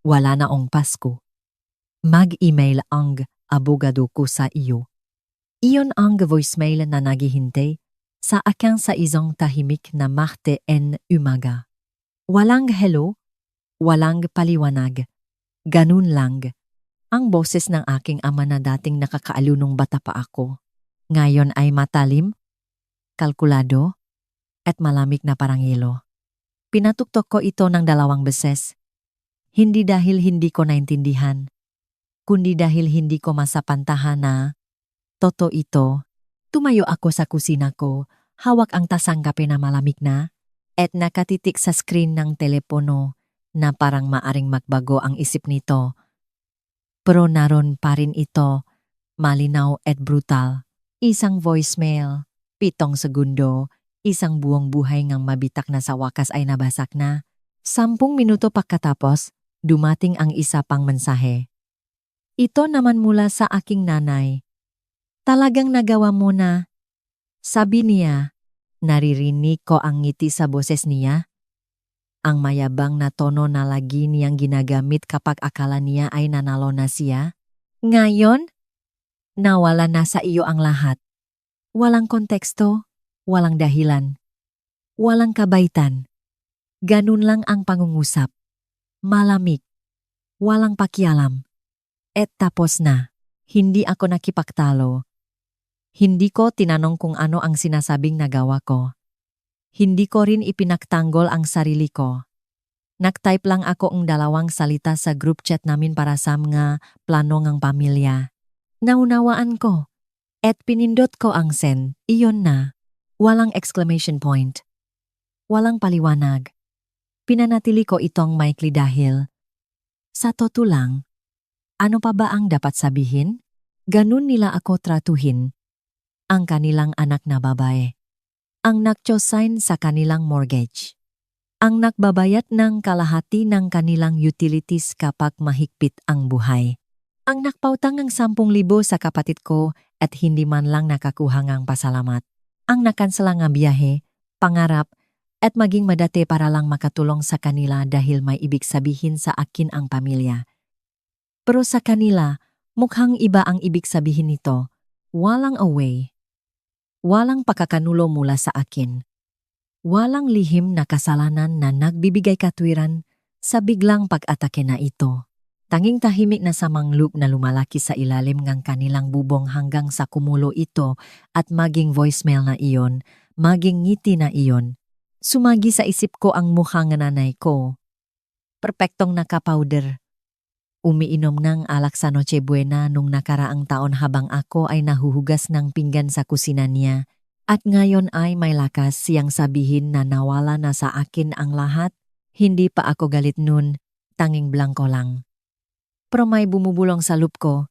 Wala na ang Pasko. Mag-email ang abogado ko sa iyo. Iyon ang voicemail na naghihintay sa akin sa isang tahimik na Marte en umaga. Walang hello, walang paliwanag. Ganun lang. Ang boses ng aking ama na dating nakakaaliw nung bata pa ako. Ngayon ay matalim, kalkulado, at malamig na parangilo. Pinatuktok ko ito ng 2 beses. Hindi dahil hindi ko naintindihan, kundi dahil hindi ko masapantahan na totoo ito. Tumayo ako sa kusina ko, hawak ang tasang kape na malamig na, at nakatitik sa screen ng telepono na parang maaring magbago ang isip nito. Pero naroon pa rin ito, malinaw at brutal. Isang voicemail, 7 segundo, isang buong buhay ngang mabitak na sa wakas ay nabasak na. 10 minuto pagkatapos, dumating ang isa pang mensahe. Ito naman mula sa aking nanay. Talagang nagawa mo na. Sabi niya, naririnig ko ang ngiti sa boses niya. Ang mayabang na tono na lagi niyang ginagamit kapag akala niya ay nanalo na siya. Ngayon, nawala na sa iyo ang lahat. Walang konteksto, walang dahilan, walang kabaitan. Ganun lang ang pangungusap. Malamig, walang pakialam. At tapos na, hindi ako nakipagtalo. Hindi ko tinanong kung ano ang sinasabing nagawa ko. Hindi ko rin ipinagtanggol ang sarili ko. Nagtype lang ako ang 2 salita sa group chat namin para sa mga plano ng pamilya. Naunawaan ko. At pinindot ko ang send, iyon na. Walang exclamation point. Walang paliwanag. Pinanatili ko itong maikli dahil, sa totoo lang, ano pa ba ang dapat sabihin? Ganun nila ako tratuhin. Ang kanilang anak na babae. Ang nagtyosign sa kanilang mortgage. Ang nagbabayad ng kalahati ng kanilang utilities kapag mahigpit ang buhay. Ang nagpautang ng 10,000 sa kapatid ko at hindi man lang nakakuha ng pasalamat. Ang nakansela ng biyahe, pangarap, at maging madate para lang makatulong sa kanila dahil may ibig sabihin sa akin ang pamilya. Pero sa kanila, mukhang iba ang ibig sabihin nito. Walang away. Walang pakakanulo mula sa akin. Walang lihim na kasalanan na nagbibigay katwiran sa biglang pag-atake na ito. Tanging tahimik na samangluk na lumalaki sa ilalim ng kanilang bubong hanggang sa kumulo ito at maging voicemail na iyon, maging ngiti na iyon. Sumagi sa isip ko ang mukha ng nanay ko. Perpektong naka-powder. Umiinom ng alak sa Noche Buena nung nakaraang taon habang ako ay nahuhugas ng pinggan sa kusina niya. At ngayon ay may lakas siyang sabihin na nawala na sa akin ang lahat. Hindi pa ako galit nun, tanging blanko lang. Pero may bumubulong sa loop ko.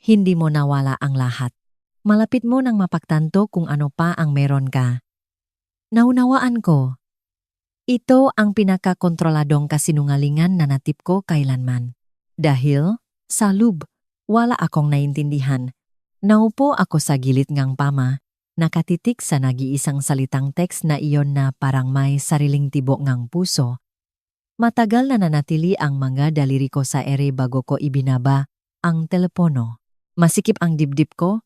Hindi mo nawala ang lahat. Malapit mo nang mapagtanto kung ano pa ang meron ka. Naunawaan ko. Ito ang pinakakontroladong kasinungalingan na natip ko kailanman. Dahil, sa loob, wala akong naintindihan. Naupo ako sa gilid ng pama, nakatitik sa nag-iisang salitang text na iyon na parang may sariling tibok ng puso. Matagal na nanatili ang mga daliri ko sa ere bago ko ibinaba ang telepono. Masikip ang dibdib ko.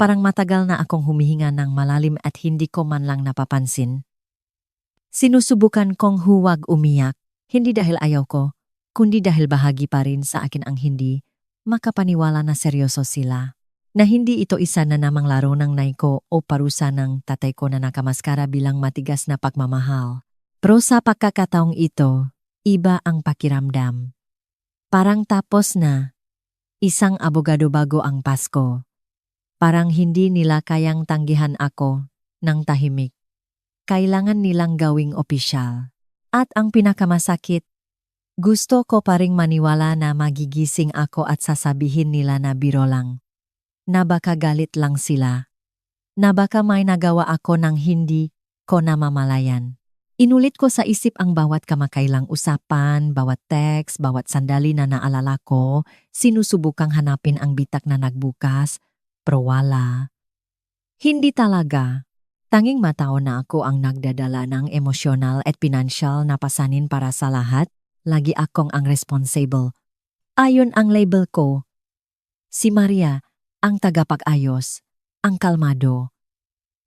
Parang matagal na akong humihinga ng malalim at hindi ko man lang napapansin. Sinusubukan kong huwag umiyak, hindi dahil ayaw ko, kundi dahil bahagi pa rin sa akin ang hindi makapaniwala na seryoso sila. Na hindi ito isa na namang laro ng nay ko o parusa ng tatay ko na nakamaskara bilang matigas na pagmamahal. Pero sa pagkakataong ito, iba ang pakiramdam. Parang tapos na. Isang abogado bago ang Pasko. Parang hindi nila kayang tanggihan ako ng tahimik. Kailangan nilang gawing opisyal. At ang pinakamasakit, gusto ko pa ring maniwala na magigising ako at sasabihin nila na biro lang. Na baka galit lang sila. Na baka may nagawa ako ng hindi ko namamalayan. Inulit ko sa isip ang bawat kamakailang usapan, bawat text, bawat sandali na naalala ko, sinusubukang hanapin ang bitak na nagbukas, pero wala. Hindi talaga. Tanging matao na ako ang nagdadala ng emosyonal at pinansyal na pasanin para sa lahat. lagi akong ang responsible. Ayon ang label ko, si Maria, ang tagapag-ayos, ang kalmado,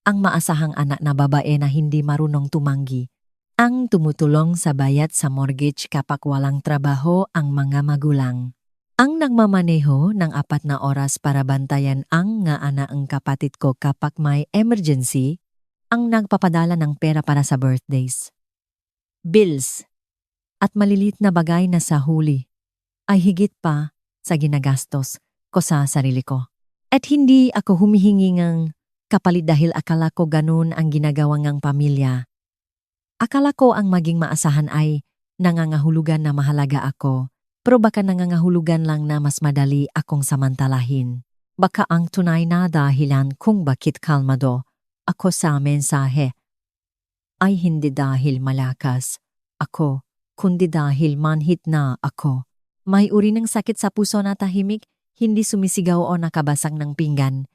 ang maasahang anak na babae na hindi marunong tumanggi, ang tumutulong sa bayad sa mortgage kapag walang trabaho ang mga magulang. Ang nagmamaneho ng 4 na oras para bantayan ang nga ang kapatid ko kapag may emergency, ang nagpapadala ng pera para sa birthdays, bills, at malilit na bagay na sa huli ay higit pa sa ginagastos ko sa sarili ko. At hindi ako humihingi ng kapalit dahil akala ko ganun ang ginagawa ng pamilya. Akala ko ang maging maasahan ay nangangahulugan na mahalaga ako, pero baka nangangahulugan lang na mas madali akong samantalahin. Baka ang tunay na dahilan kung bakit kalmado ako sa mensahe ay hindi dahil malakas ako, kundi dahil manhit na ako. May uri ng sakit sa puso na tahimik, hindi sumisigaw o nakabasag ng pinggan.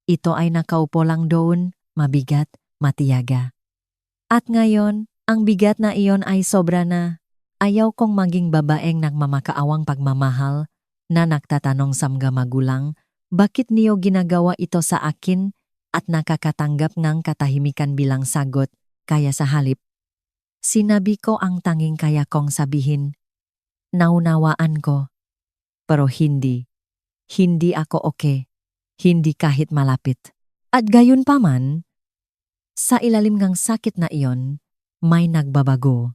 Ito ay nakaupo lang doon, mabigat, matiyaga. At ngayon, ang bigat na iyon ay sobra na. Ayaw kong maging babaeng nagmamakaawang pagmamahal na nagtatanong sa mga magulang, bakit niyo ginagawa ito sa akin at nakakatanggap ng katahimikan bilang sagot, kaya sa halip. Sinabi ko ang tanging kaya kong sabihin, naunawaan ko, pero hindi. Hindi ako okay. Hindi kahit malapit. At gayon pa man, sa ilalim ng sakit na iyon, may nagbabago.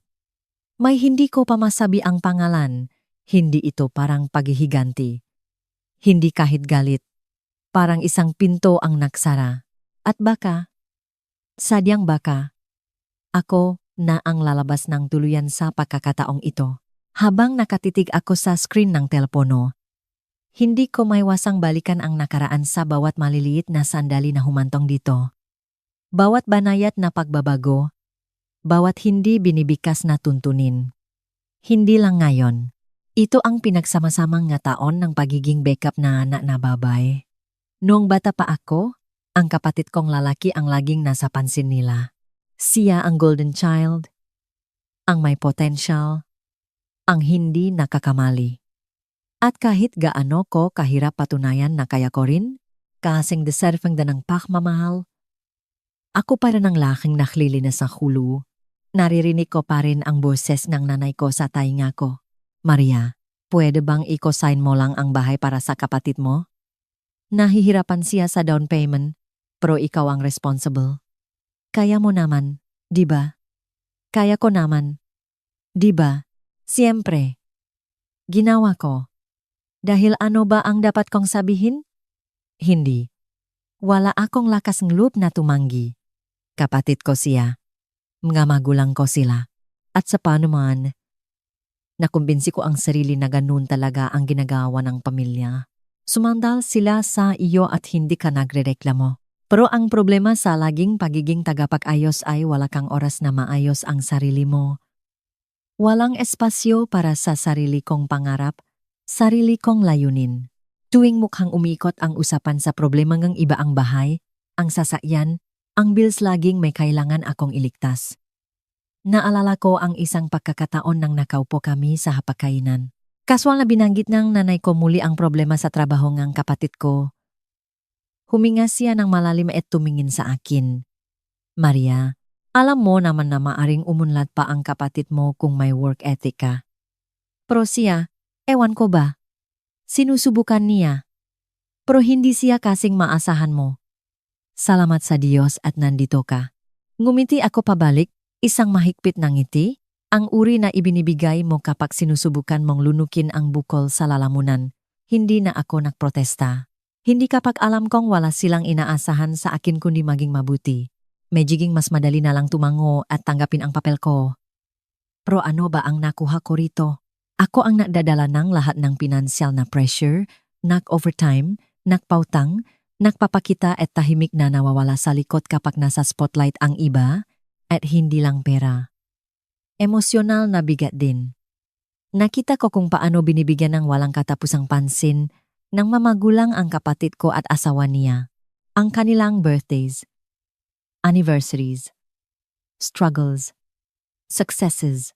May hindi ko pa masabi ang pangalan, hindi ito parang paghihiganti. Hindi kahit galit, parang isang pinto ang naksara. At baka, sadyang baka, ako na ang lalabas ng tuluyan sa pagkakataong ito. Habang nakatitig ako sa screen ng telepono, hindi ko maiwasang balikan ang nakaraan sa bawat maliliit na sandali na humantong dito. Bawat banayat na pagbabago, bawat hindi binibikas na tuntunin. Hindi lang ngayon. Ito ang pinagsama-samang nga taon ng pagiging backup na anak na babae. Noong bata pa ako, ang kapatid kong lalaki ang laging nasa pansin nila. Siya ang golden child, ang may potential, ang hindi nakakamali. At kahit gaano ko kahirap patunayan na kaya ko rin, kasing deserving na ng pagmamahal, ako pa rin ang laking naklili na sa hulo. Naririnig ko pa rin ang boses ng nanay ko sa tainga ko. Maria, pwede bang i-cosign mo lang ang bahay para sa kapatid mo? Nahihirapan siya sa down payment, pero ikaw ang responsible. Kaya mo naman, di ba? Kaya ko naman. Di ba? Siyempre. Ginawa ko. Dahil ano ba ang dapat kong sabihin? Hindi. Wala akong lakas ng loob na tumanggi. Kapatid ko siya. Mga magulang ko sila. At sa paano man, nakumbinsi ko ang sarili na ganun talaga ang ginagawa ng pamilya. Sumandal sila sa iyo at hindi ka nagrereklamo. Pero ang problema sa laging pagiging tagapag-ayos ay wala kang oras na maayos ang sarili mo. Walang espasyo para sa sarili kong pangarap, sarili kong layunin. Tuwing mukhang umikot ang usapan sa problema ng iba ang bahay, ang sasakyan, ang bills laging may kailangan akong iligtas. Naalala ko ang isang pagkakataon nang nakaupo kami sa hapagkainan. Kaswal na binanggit ng nanay ko muli ang problema sa trabaho ng kapatid ko. Huminga siya ng malalim at tumingin sa akin. Maria, alam mo naman na maaring umunlad pa ang kapatid mo kung may work ethic ka. Pero siya, ewan ko ba? Sinusubukan niya. Pero hindi siya kasing maasahan mo. Salamat sa Diyos at nandito ka. Ngumiti ako pabalik, isang mahigpit na ngiti, ang uri na ibinibigay mo kapag sinusubukan mong lunukin ang bukol sa lalamunan. Hindi na ako nagprotesta. Hindi kapag alam kong wala silang inaasahan sa akin kundi maging mabuti. Medjiging mas madali na lang tumango at tanggapin ang papel ko. Pero ano ba ang nakuha ko rito? Ako ang nagdadala ng lahat ng pinansyal na pressure, nag-overtime, nagpautang, nagpapakita at tahimik na nawawala sa likod kapag nasa spotlight ang iba, at hindi lang pera. Emosyonal na bigat din. Nakita ko kung paano binibigyan ng walang katapusang pansin ng mamagulang ang kapatid ko at asawa niya. Ang kanilang birthdays, anniversaries, struggles, successes.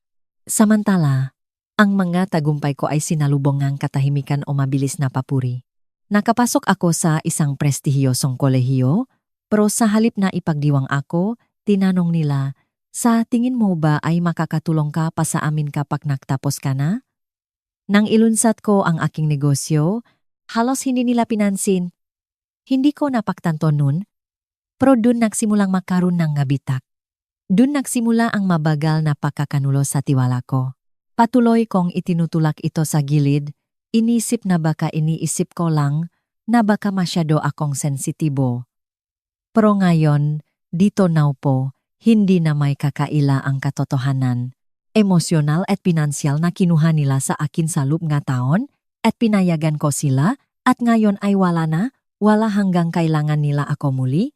Samantala, Ang mga tagumpay ko ay sinalubong ng katahimikan o mabilis na papuri. Nakapasok ako sa isang prestihiyosong kolehiyo, pero sa halip na ipagdiwang ako, tinanong nila, sa tingin mo ba ay makakatulong ka pa sa amin kapag nagtapos ka na? Nang ilunsad ko ang aking negosyo, halos hindi nila pinansin. Hindi ko napagtanto nun, pero dun nagsimulang makaroon ng ngabitak. Dun nagsimula ang mabagal na pagkakanulo sa tiwala ko. Patuloy kong itinutulak ito sa gilid, inisip na baka iniisip ko lang na baka masyado akong sensitibo. Pero ngayon, dito naupo, hindi na may kakaila ang katotohanan. Emosyonal at pinansyal na kinuha nila sa akin sa loob nga taon at pinayagan ko sila at ngayon ay wala hanggang kailangan nila ako muli.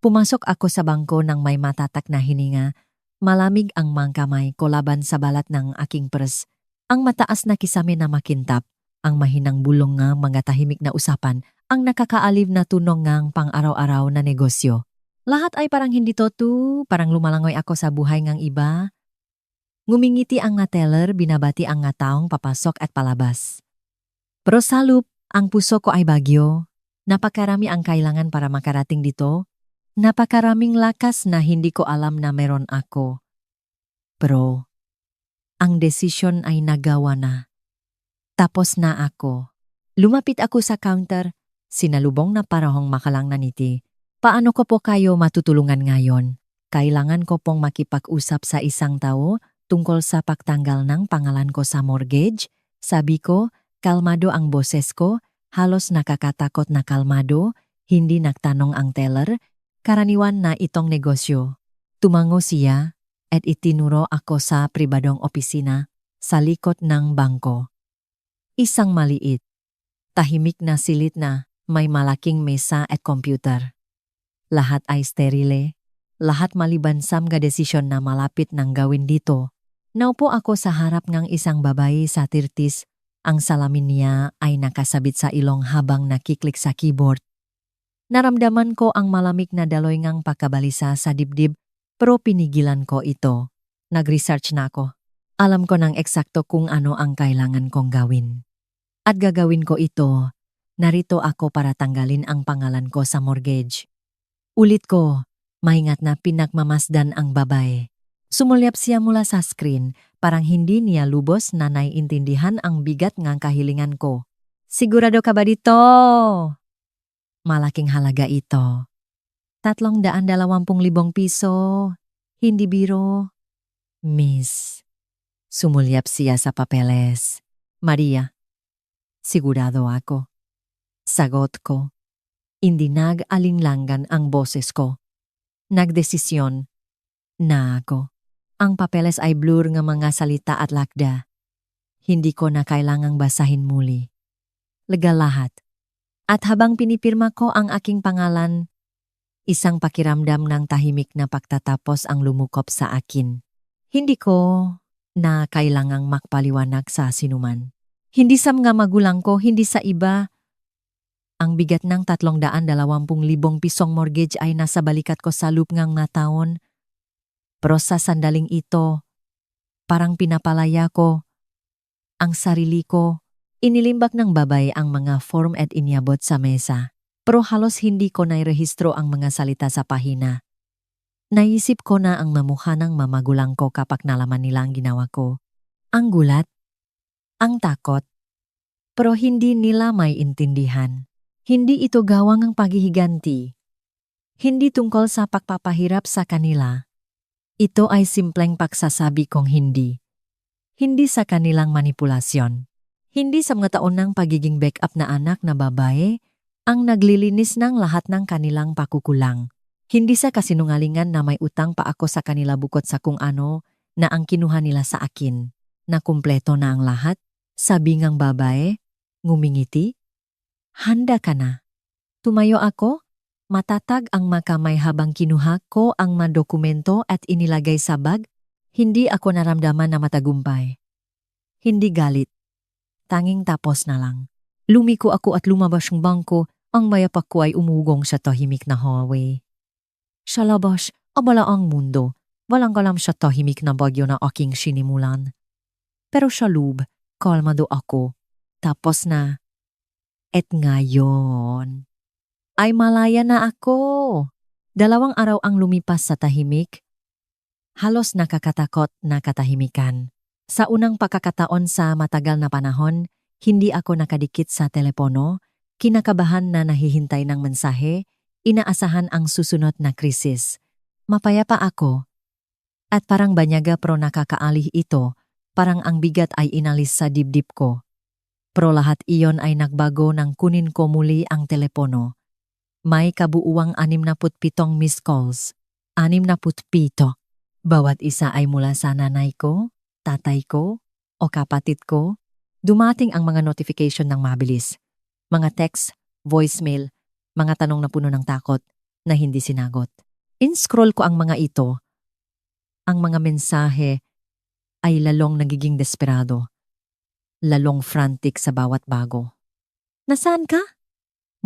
Pumasok ako sa bangko ng may matatak na hininga. Malamig ang mga kamay ko laban sa balat ng aking pers. Ang mataas na kisame na makintap, ang mahinang bulong ng mga tahimik na usapan, ang nakakaaliw na tunong ng pang-araw-araw na negosyo. Lahat ay parang hindi totoo, parang lumalangoy ako sa buhay ng iba. Ngumingiti ang nga teller, binabati ang nga taong papasok at palabas. Pero sa loop, ang puso ko ay bagyo. Napakarami ang kailangan para makarating dito. Napakaraming lakas na hindi ko alam na meron ako. Pero, ang desisyon ay nagawa na. Tapos na ako. Lumapit ako sa counter, sinalubong na parahong makalang naniti. Paano ko po kayo matutulungan ngayon? Kailangan ko pong makipag-usap sa isang tao tungkol sa pagtanggal ng pangalan ko sa mortgage. Sabi ko, kalmado ang boses ko, halos nakakatakot na kalmado, hindi nagtanong ang teller. Karaniwan na itong negosyo. Tumango siya at itinuro ako sa pribadong opisina sa likod ng bangko. Isang maliit, tahimik na silid na may malaking mesa at computer. Lahat ay sterile, lahat maliban sa mga desisyon na malapit ng gawin dito. Naupo ako sa harap ng isang babae sa 30s. Ang salamin niya ay nakasabit sa ilong habang nakiklik sa keyboard. Naramdaman ko ang malamig na daloy ngang pagkabalisa sa dibdib, pero pinigilan ko ito. Nag-research na ako. Alam ko ng eksakto kung ano ang kailangan kong gawin. At gagawin ko ito. Narito ako para tanggalin ang pangalan ko sa mortgage. Ulit ko, maingat na pinagmamasdan ang babae. Sumulyap siya mula sa screen, parang hindi niya lubos na naiintindihan ang bigat ng kahilingan ko. Sigurado ka ba dito? Malaking halaga ito. 320,000 piso. Hindi biro. Miss, sumulyap siya sa papeles. Maria, sigurado ako. Sagot ko. Hindi nag-alinlangan ang boses ko. Nagdesisyon na ako. Ang papeles ay blur ng mga salita at lakda. Hindi ko na kailangang basahin muli. Legal lahat. At habang pinipirma ko ang aking pangalan, isang pakiramdam ng tahimik na pagtatapos ang lumukop sa akin. Hindi ko na kailangang makpaliwanag sa sinuman. Hindi sa mga magulang ko, hindi sa iba. Ang bigat ng 320,000 pisong mortgage ay nasa balikat ko sa loop ng mga taon. Pero sa sandaling ito, parang pinapalaya ko ang sarili ko. Inilimbak ng babay ang mga form at iniabot sa mesa. Pero halos hindi ko nairehistro ang mga salita sa pahina. Naisip ko na ang mamukha ng mamagulang ko kapag nalaman nila ang ginawa ko. Ang gulat, ang takot. Pero hindi nila may intindihan. Hindi ito gawang ang paghihiganti. Hindi tungkol sa pagpapahirap sa kanila. Ito ay simpleng pagsasabi kong hindi. Hindi sa kanilang manipulasyon. Hindi sa mga taon ng pagiging backup na anak na babae ang naglilinis ng lahat ng kanilang pakukulang. Hindi sa kasinungalingan na may utang pa ako sa kanila bukod sa kung ano na ang kinuha nila sa akin. Na kumpleto na ang lahat, sabi ngang babae, ngumingiti. Handa ka na. Tumayo ako, matatag ang makamay habang kinuha ko ang mga dokumento at inilagay sa bag. Hindi ako naramdaman na matagumpay. Hindi galit. Tanging tapos na lang. Lumiko ako at lumabas ng bangko, ang mayapak ko ay umugong sa tahimik na hallway. Sa labas, abala ang mundo. Walang kalam sa tahimik na bagyo na aking sinimulan. Pero sa loob, kalmado ako. Tapos na, et ngayon, ay malaya na ako. 2 araw ang lumipas sa tahimik. Halos nakakatakot na katahimikan. Sa unang pagkakataon sa matagal na panahon, hindi ako nakadikit sa telepono, kinakabahan na nahihintay ng mensahe, inaasahan ang susunod na krisis. Mapayapa ako. At parang banyaga pero nakakaalih ito, parang ang bigat ay inalis sa dibdib ko. Pero lahat iyon ay nagbago nang kunin ko muli ang telepono. May kabuuang 67 missed calls. 67. Bawat isa ay mula sa nanay ko, tatay ko, o kapatid ko. Dumating ang mga notification ng mabilis. Mga text, voicemail, mga tanong na puno ng takot na hindi sinagot. In-scroll ko ang mga ito. Ang mga mensahe ay lalong nagiging desperado. Lalong frantic sa bawat bago. Nasaan ka?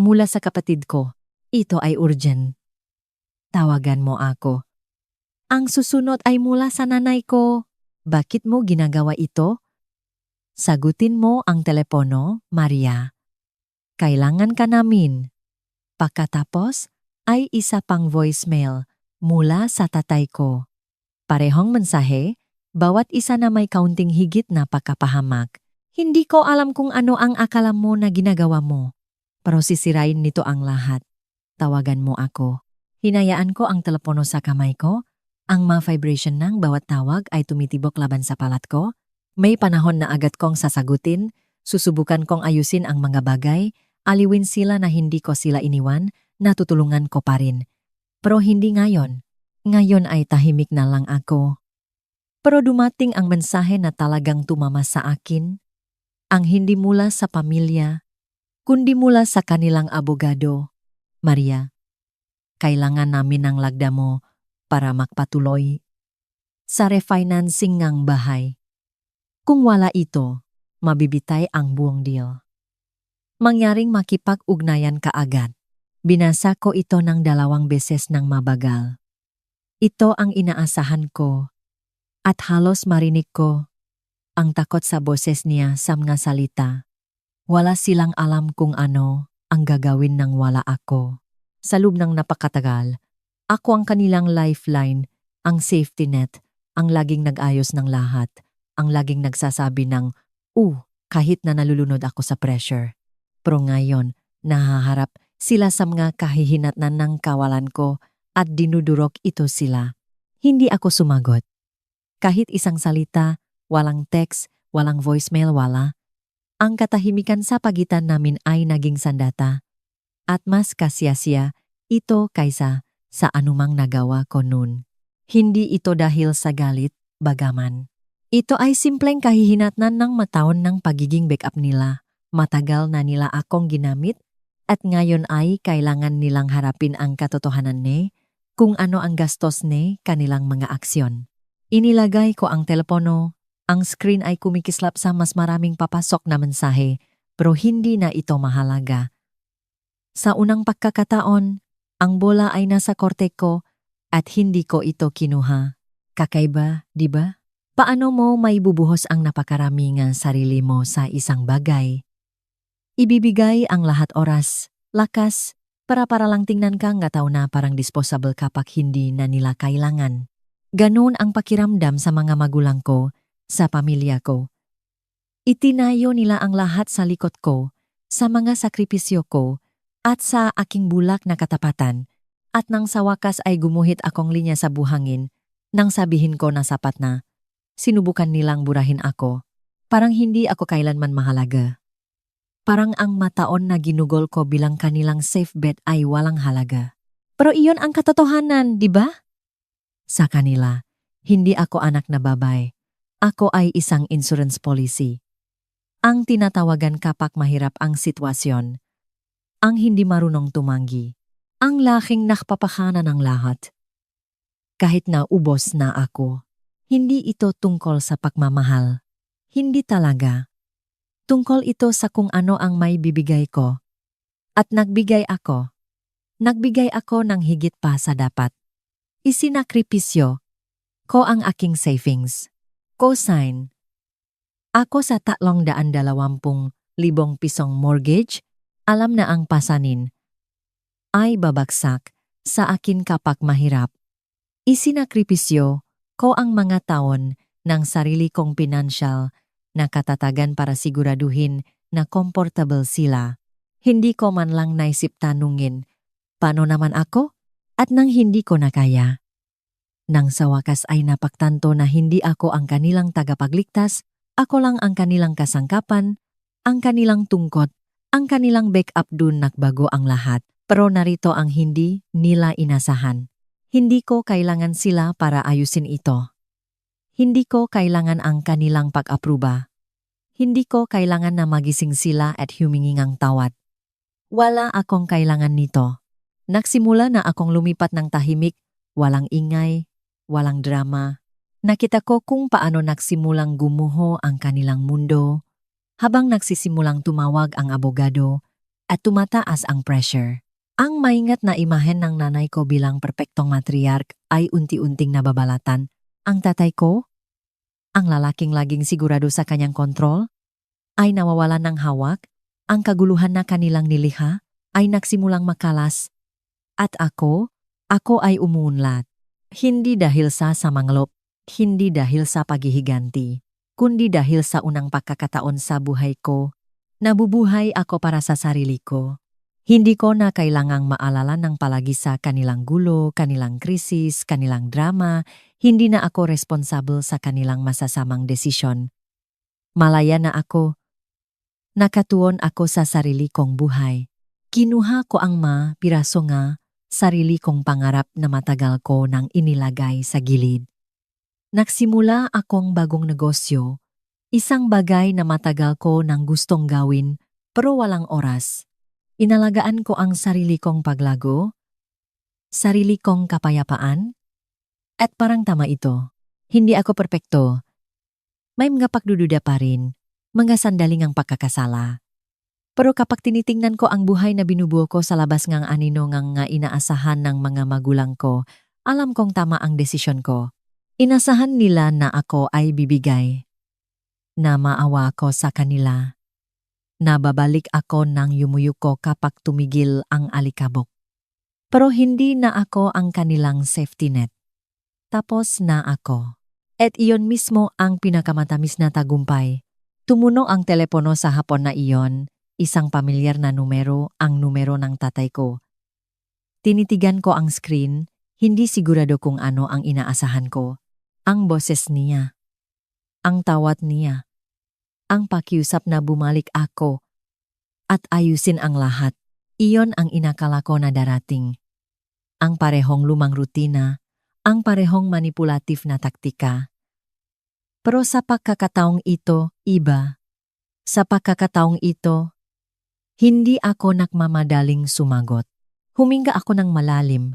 Mula sa kapatid ko. Ito ay urgent. Tawagan mo ako. Ang susunod ay mula sa nanay ko. Bakit mo ginagawa ito? Sagutin mo ang telepono, Maria. Kailangan ka namin. Pagkatapos ay isa pang voicemail mula sa tatay ko. Parehong mensahe, bawat isa na may kaunting higit na pagkapahamak. Hindi ko alam kung ano ang akala mo na ginagawa mo. Pero sisirain nito ang lahat. Tawagan mo ako. Hinayaan ko ang telepono sa kamay ko. Ang mga vibration ng bawat tawag ay tumitibok laban sa palat ko. May panahon na agad kong sasagutin, susubukan kong ayusin ang mga bagay, aliwin sila na hindi ko sila iniwan, natutulungan ko pa rin. Pero hindi ngayon. Ngayon ay tahimik na lang ako. Pero dumating ang mensahe na talagang tumama sa akin. Ang hindi mula sa pamilya, kundi mula sa kanilang abogado. Maria, kailangan namin ng lagda mo para magpatuloy sa refinancing ng bahay. Kung wala ito, mabibitay ang buong deal. Mangyaring makipag-ugnayan ka agad. Binasa ko ito ng 2 beses ng mabagal. Ito ang inaasahan ko at halos marinig ko ang takot sa boses niya sa mga salita. Wala silang alam kung ano ang gagawin nang wala ako. Sa loob ng napakatagal, ako ang kanilang lifeline, ang safety net, ang laging nag-ayos ng lahat, ang laging nagsasabi ng, kahit na nalulunod ako sa pressure. Pero ngayon, nahaharap sila sa mga kahihinatnan ng kawalan ko at dinudurok ito sila. Hindi ako sumagot. Kahit isang salita, walang text, walang voicemail, wala. Ang katahimikan sa pagitan namin ay naging sandata. At mas kasiyasiya ito kaysa sa anumang nagawa ko noon. Hindi ito dahil sa galit, bagaman. Ito ay simpleng kahihinatnan ng mataon ng pagiging backup nila. Matagal na nila akong ginamit at ngayon ay kailangan nilang harapin ang katotohanan ni kung ano ang gastos ni kanilang mga aksyon. Inilagay ko ang telepono, ang screen ay kumikislap sa mas maraming papasok na mensahe, pero hindi na ito mahalaga. Sa unang pagkakataon, ang bola ay nasa korte ko at hindi ko ito kinuha. Kakaiba, di ba? Paano mo may bubuhos ang napakarami ng sarili mo sa isang bagay? Ibibigay ang lahat oras, lakas, para lang tingnan kang ngataw na parang disposable kapag hindi na nila kailangan. Ganun ang pakiramdam sa mga magulang ko, sa pamilya ko. Itinayo nila ang lahat sa likod ko, sa mga sakripisyo ko, at sa aking bulak na katapatan, at nang sa wakas ay gumuhit akong linya sa buhangin, nang sabihin ko na sapat na, sinubukan nilang burahin ako. Parang hindi ako kailanman mahalaga. Parang ang mataon na ginugol ko bilang kanilang safe bet ay walang halaga. Pero iyon ang katotohanan, di ba? Sa kanila, hindi ako anak na babae. Ako ay isang insurance policy. Ang tinatawagan kapag mahirap ang sitwasyon. Ang hindi marunong tumanggi. Ang laking nakpapakana ng lahat. Kahit na ubos na ako, hindi ito tungkol sa pagmamahal. Hindi talaga. Tungkol ito sa kung ano ang may bibigay ko. At nagbigay ako. Nagbigay ako ng higit pa sa dapat. Isinakripisyo ko ang aking savings. Cosign. Ako sa 320,000 pisong mortgage, alam na ang pasanin ay babagsak sa akin kapag mahirap. Isinakripisyo ko ang mga taon ng sarili kong pinansyal na katatagan para siguraduhin na komportable sila. Hindi ko man lang naisip tanungin, paano naman ako? At nang hindi ko na kaya. Nang sa wakas ay napagtanto na hindi ako ang kanilang tagapagligtas, ako lang ang kanilang kasangkapan, ang kanilang tungkot, ang kanilang backup dun nagbago ang lahat. Pero narito ang hindi nila inasahan. Hindi ko kailangan sila para ayusin ito. Hindi ko kailangan ang kanilang pag-apruba. Hindi ko kailangan na magising sila at humingi ng tawad. Wala akong kailangan nito. Nagsimula na akong lumipat ng tahimik, walang ingay, walang drama. Nakita ko kung paano nagsimulang gumuho ang kanilang mundo, habang nagsisimulang tumawag ang abogado at tumataas ang pressure. Ang maingat na imahen ng nanay ko bilang perpektong matriark ay unti-unting nababalatan. Ang tatay ko, ang lalaking laging sigurado sa kanyang kontrol, ay nawawalan ng hawak, ang kaguluhan na kanilang nilikha ay nagsimulang makalas. At ako ay umuunlad. Hindi dahil sa samanglop, hindi dahil sa paghihiganti, kundi dahil sa unang pagkakataon sa buhay ko, nabubuhay ako para sa sarili ko. Hindi ko na kailangang maalala ng palagi sa kanilang gulo, kanilang krisis, kanilang drama. Hindi na ako responsable sa kanilang masasamang desisyon. Malaya na ako. Nakatuon ako sa sarili kong buhay. Kinuha ko ang piraso nga sarili kong pangarap na matagal ko nang inilagay sa gilid. Nagsimula akong bagong negosyo, isang bagay na matagal ko nang gustong gawin pero walang oras. Inalagaan ko ang sarili kong paglago, sarili kong kapayapaan, at parang tama ito. Hindi ako perpekto. May mga pagdududa pa rin, mga sandaling ang pagkakasala. Pero kapag tinitingnan ko ang buhay na binubuo ko sa labas ng anino nga inaasahan ng mga magulang ko, alam kong tama ang desisyon ko. Inasahan nila na ako ay bibigay, na maawa ko sa kanila. Nababalik ako ng yumuyuko kapag tumigil ang alikabok. Pero hindi na ako ang kanilang safety net. Tapos na ako. At iyon mismo ang pinakamatamis na tagumpay. Tumunog ang telepono sa hapon na iyon, isang pamilyar na numero, ang numero ng tatay ko. Tinitigan ko ang screen, hindi sigurado kung ano ang inaasahan ko. Ang boses niya. Ang tawat niya. Ang pakiusap na bumalik ako at ayusin ang lahat. Iyon ang inakala ko na darating. Ang parehong lumang rutina, ang parehong manipulatif na taktika. Pero sa pagkakataong ito, iba. Sa pagkakataong ito, hindi ako nagmamadaling sumagot. Huminga ako ng malalim.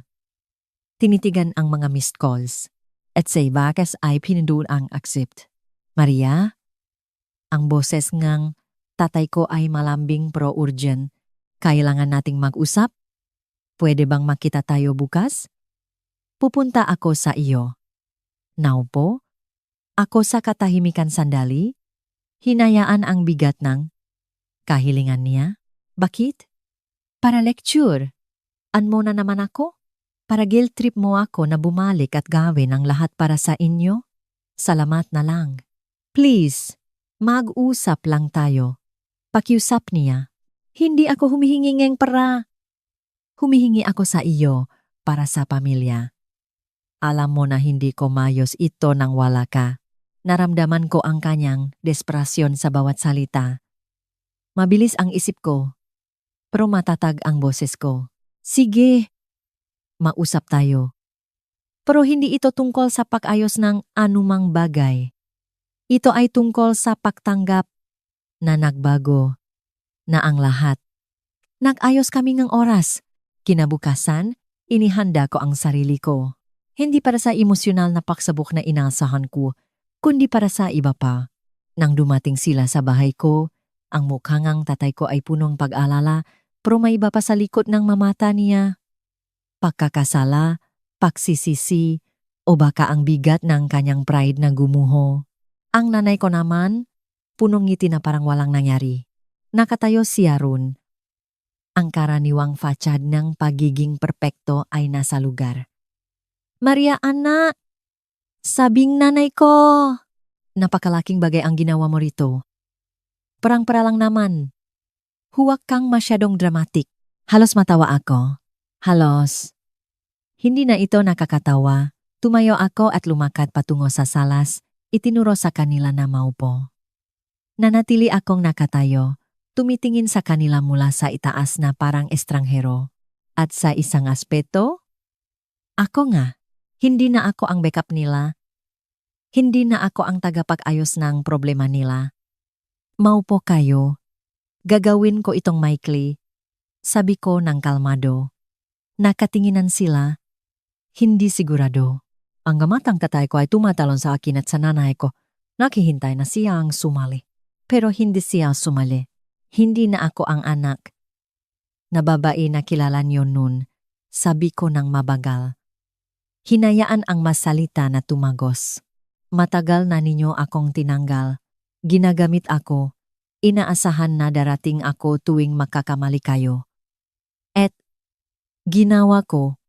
Tinitigan ang mga missed calls. At sa ibakas ay pinindun ang accept. Maria? Ang boses ngang tatay ko ay malambing pero urgent. Kailangan nating mag-usap? Pwede bang makita tayo bukas? Pupunta ako sa iyo. Naupo? Ako sa katahimikan sandali? Hinayaan ang bigat ng kahilingan niya? Bakit? Para lecture. Anmo na naman ako? Para guilt trip mo ako na bumalik at gawin ang lahat para sa inyo? Salamat na lang. Please. Mag-usap lang tayo. Pakiusap niya. Hindi ako humihingi ng pera. Humihingi ako sa iyo para sa pamilya. Alam mo na hindi ko mayos ito nang wala ka. Naramdaman ko ang kanyang desperasyon sa bawat salita. Mabilis ang isip ko, pero matatag ang boses ko. Sige, mausap tayo. Pero hindi ito tungkol sa pag-ayos ng anumang bagay. Ito ay tungkol sa pagtanggap na nagbago na ang lahat. Nag-ayos kami ng oras. Kinabukasan, inihanda ko ang sarili ko. Hindi para sa emosyonal na pagsabok na inasahan ko, kundi para sa iba pa. Nang dumating sila sa bahay ko, ang mukha ngang tatay ko ay punong pag-alala, pero may iba pa sa likod ng mamata niya. Pagkakasala, pagsisisi, o baka ang bigat ng kanyang pride na gumuho. Ang nanay ko naman, punong ngiti na parang walang nangyari. Nakatayo siya ron. Ang karaniwang fachad ng pagiging perpekto ay nasa lugar. Maria anak! Sabing nanay ko! Napakalaking bagay ang ginawa mo rito. Parang-para lang naman. Huwag kang masyadong dramatic. Halos matawa ako. Halos. Hindi na ito nakakatawa. Tumayo ako at lumakad patungo sa salas. Itinuro sa kanila na maupo. Nanatili akong nakatayo. Tumitingin sa kanila mula sa itaas na parang estranghero. At sa isang aspeto, ako nga. Hindi na ako ang backup nila. Hindi na ako ang tagapag-ayos ng problema nila. Maupo kayo. Gagawin ko itong maikli. Sabi ko ng kalmado. Nakatinginan sila. Hindi sigurado. Ang gamatang tatay ko ay tumatalon sa akin at sa nanay ko. Nakihintay na siya ang sumali. Pero hindi siya sumali. Hindi na ako ang anak. Na babae na kilala niyo nun. Sabi ko ng mabagal. Hinayaan ang masalita na tumagos. Matagal na ninyo akong tinanggal. Ginagamit ako. Inaasahan na darating ako tuwing makakamali kayo. At ginawa ko.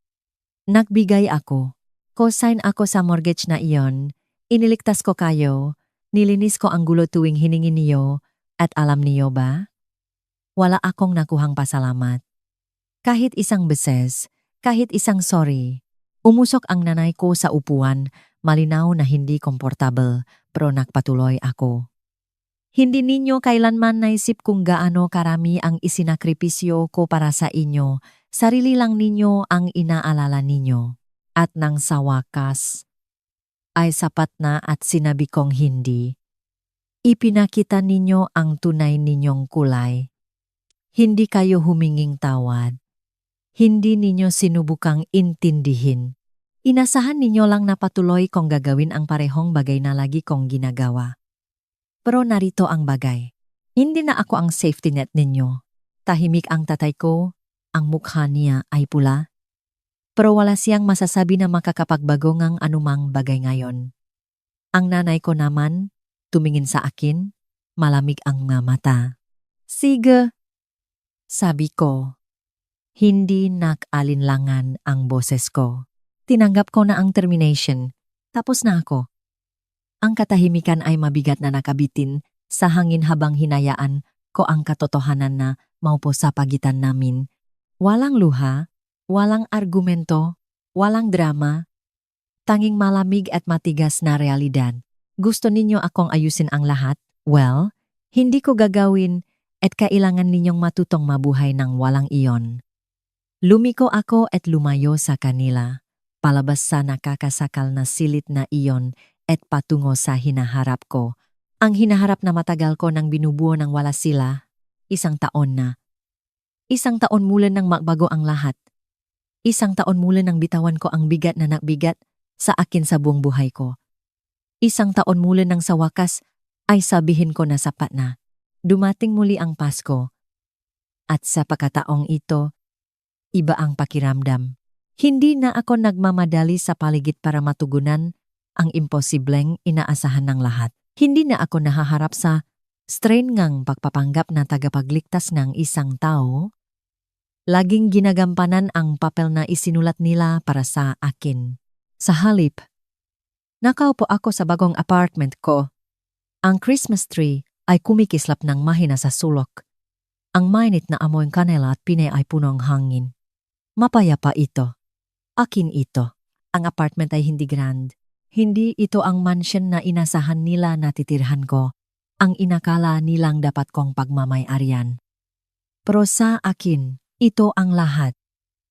Nagbigay ako. Co-sign ako sa mortgage na iyon. Iniligtas ko kayo. Nilinis ko ang gulo tuwing hiningin niyo. At alam niyo ba? Wala akong nakuhang pasalamat. Kahit isang beses, kahit isang sorry. Umusok ang nanay ko sa upuan. Malinaw na hindi komportable. Pero nagpatuloy ako. Hindi ninyo kailanman naisip kung gaano karami ang isinakripisyo ko para sa inyo. Sarili lang ninyo ang inaalala ninyo. At nang sa wakas, ay sapat na at sinabi kong hindi. Ipinakita ninyo ang tunay ninyong kulay. Hindi kayo huminging tawad. Hindi ninyo sinubukang intindihin. Inasahan ninyo lang na patuloy kong gagawin ang parehong bagay na lagi kong ginagawa. Pero narito ang bagay. Hindi na ako ang safety net ninyo. Tahimik ang tatay ko, ang mukha niya ay pula. Pero wala siyang masasabi na makakapagbago ng anumang bagay ngayon. Ang nanay ko naman, tumingin sa akin, malamig ang mga mata. Sige, sabi ko. Hindi nag-alinlangan ang boses ko. Tinanggap ko na ang termination. Tapos na ako. Ang katahimikan ay mabigat na nakabitin sa hangin habang hinayaan ko ang katotohanan na maupo sa pagitan namin. Walang luha, walang argumento, walang drama. Tanging malamig at matigas na realidad. Gusto ninyo akong ayusin ang lahat? Well, hindi ko gagawin at kailangan ninyong matutong mabuhay ng walang iyon. Lumiko ako at lumayo sa kanila. Palabas sa nakakasakal na silid na iyon at patungo sa hinaharap ko. Ang hinaharap na matagal ko nang binubuo nang wala sila. 1 taon na. 1 taon mula nang magbago ang lahat. 1 taon mula nang bitawan ko ang bigat na nagbigat sa akin sa buong buhay ko. 1 taon mula nang sa wakas ay sabihin ko na sapat na. Dumating muli ang Pasko. At sa pagkataong ito, iba ang pakiramdam. Hindi na ako nagmamadali sa paligid para matugunan ang imposibleng inaasahan ng lahat. Hindi na ako nahaharap sa strain ngang pagpapanggap na tagapagligtas ng isang tao. Laging ginagampanan ang papel na isinulat nila para sa akin. Sa halip, nakaupo ako sa bagong apartment ko. Ang Christmas tree ay kumikislap ng mahina sa sulok. Ang mainit na amoy kanela at pine ay punong hangin. Mapayapa ito. Akin ito. Ang apartment ay hindi grand. Hindi ito ang mansion na inasahan nila na titirhan ko. Ang inakala nilang dapat kong pagmamay-arian. Pero sa akin, ito ang lahat.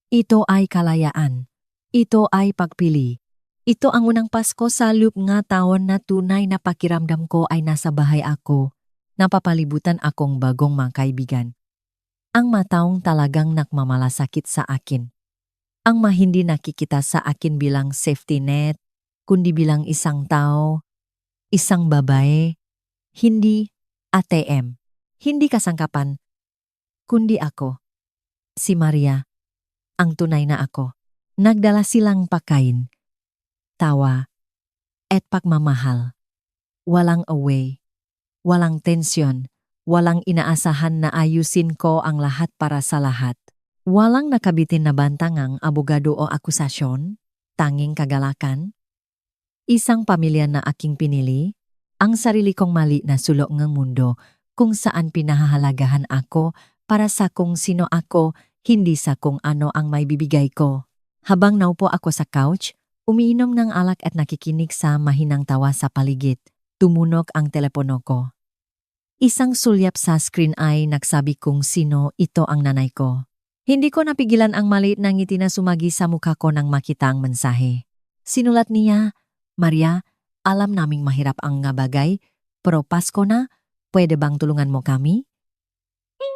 Ito ay kalayaan. Ito ay pagpili. Ito ang unang Pasko sa loob nga taon na tunay na pakiramdam ko ay nasa bahay ako. Napapalibutan akong bagong mga kaibigan. Ang mataong talagang nakmamalasakit sa akin. Ang hindi nakikita sa akin bilang safety net, kundi bilang isang tao, isang babae, hindi ATM, hindi kasangkapan, kundi ako. Si Maria, ang tunay na ako. Nagdala silang pagkain, tawa, at pagmamahal. Walang away, walang tensyon, walang inaasahan na ayusin ko ang lahat para sa lahat. Walang nakabitin na bantangang abogado o akusasyon, tanging kagalakan. Isang pamilya na aking pinili, ang sarili kong mali na sulok ng mundo kung saan pinahahalagahan ako para sa kung sino ako, hindi sa kung ano ang may bibigay ko. Habang naupo ako sa couch, umiinom ng alak at nakikinig sa mahinang tawa sa paligid, tumunog ang telepono ko. Isang sulyap sa screen ay nagsabi kung sino ito ang nanay ko. Hindi ko napigilan ang maliit na ngiti na sumagi sa mukha ko nang makita ang mensahe. Sinulat niya, Maria, alam naming mahirap ang nga bagay, pero Pasko na, pwede bang tulungan mo kami?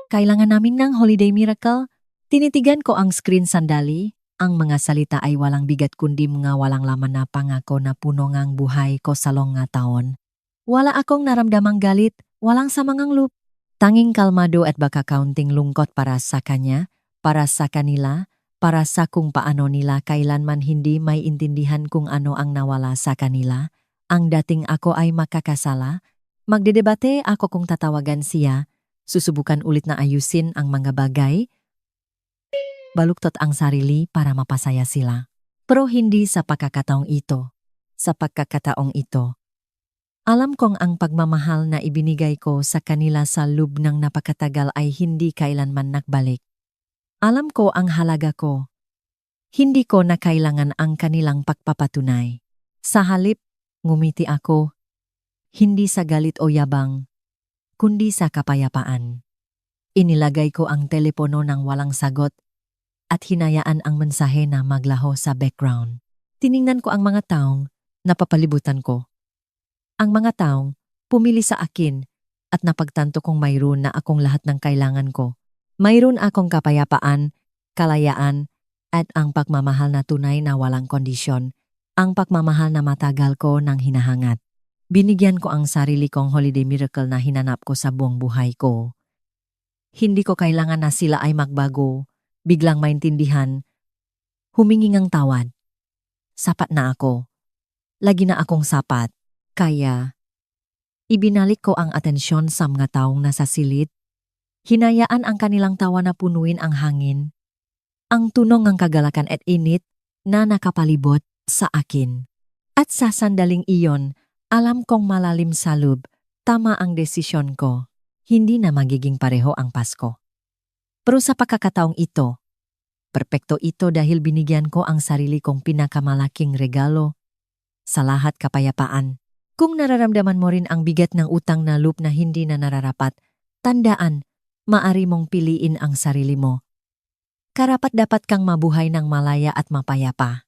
Kailangan namin ng holiday miracle. Tinitigan ko ang screen sandali. Ang mga salita ay walang bigat kundi mga walang laman na pangako na puno ngang buhay ko sa long nga taon. Wala akong naramdamang galit, walang samangang loop. Tanging kalmado at baka kaunting lungkot para sa kanya, para sa kanila, para sa kung paano nila kailanman hindi may intindihan kung ano ang nawala sa kanila. Ang dating ako ay makakasala. Magdedebate ako kung tatawagan siya, susubukan ulit na ayusin ang mga bagay, baluktot ang sarili para mapasaya sila. Pero hindi sa pagkakataong ito. Sa pagkakataong ito, alam kong ang pagmamahal na ibinigay ko sa kanila sa loob ng napakatagal ay hindi kailanman nakbalik. Alam ko ang halaga ko. Hindi ko na kailangan ang kanilang pagpapatunay. Sa halip, ngumiti ako, hindi sa galit o yabang, kundi sa kapayapaan. Inilagay ko ang telepono ng walang sagot at hinayaan ang mensahe na maglaho sa background. Tiningnan ko ang mga taong napapalibutan ko. Ang mga taong pumili sa akin at napagtanto kong mayroon na akong lahat ng kailangan ko. Mayroon akong kapayapaan, kalayaan, at ang pagmamahal na tunay na walang kondisyon. Ang pagmamahal na matagal ko nang hinahangat. Binigyan ko ang sarili kong holiday miracle na hinanap ko sa buong buhay ko. Hindi ko kailangan na sila ay magbago, biglang maintindihan, humingi ng tawad. Sapat na ako. Lagi na akong sapat. Kaya, ibinalik ko ang atensyon sa mga taong nasa silid. Hinayaan ang kanilang tawa na punuin ang hangin. Ang tunog ng kagalakan at init na nakapalibot sa akin. At sa sandaling iyon, alam kong malalim sa loob, tama ang desisyon ko. Hindi na magiging pareho ang Pasko. Pero sa pagkakataong ito, perpekto ito dahil binigyan ko ang sarili kong pinakamalaking regalo sa lahat kapayapaan. Kung nararamdaman mo rin ang bigat ng utang na loob na hindi na nararapat, tandaan, maari mong piliin ang sarili mo. Karapat-dapat kang mabuhay ng malaya at mapayapa.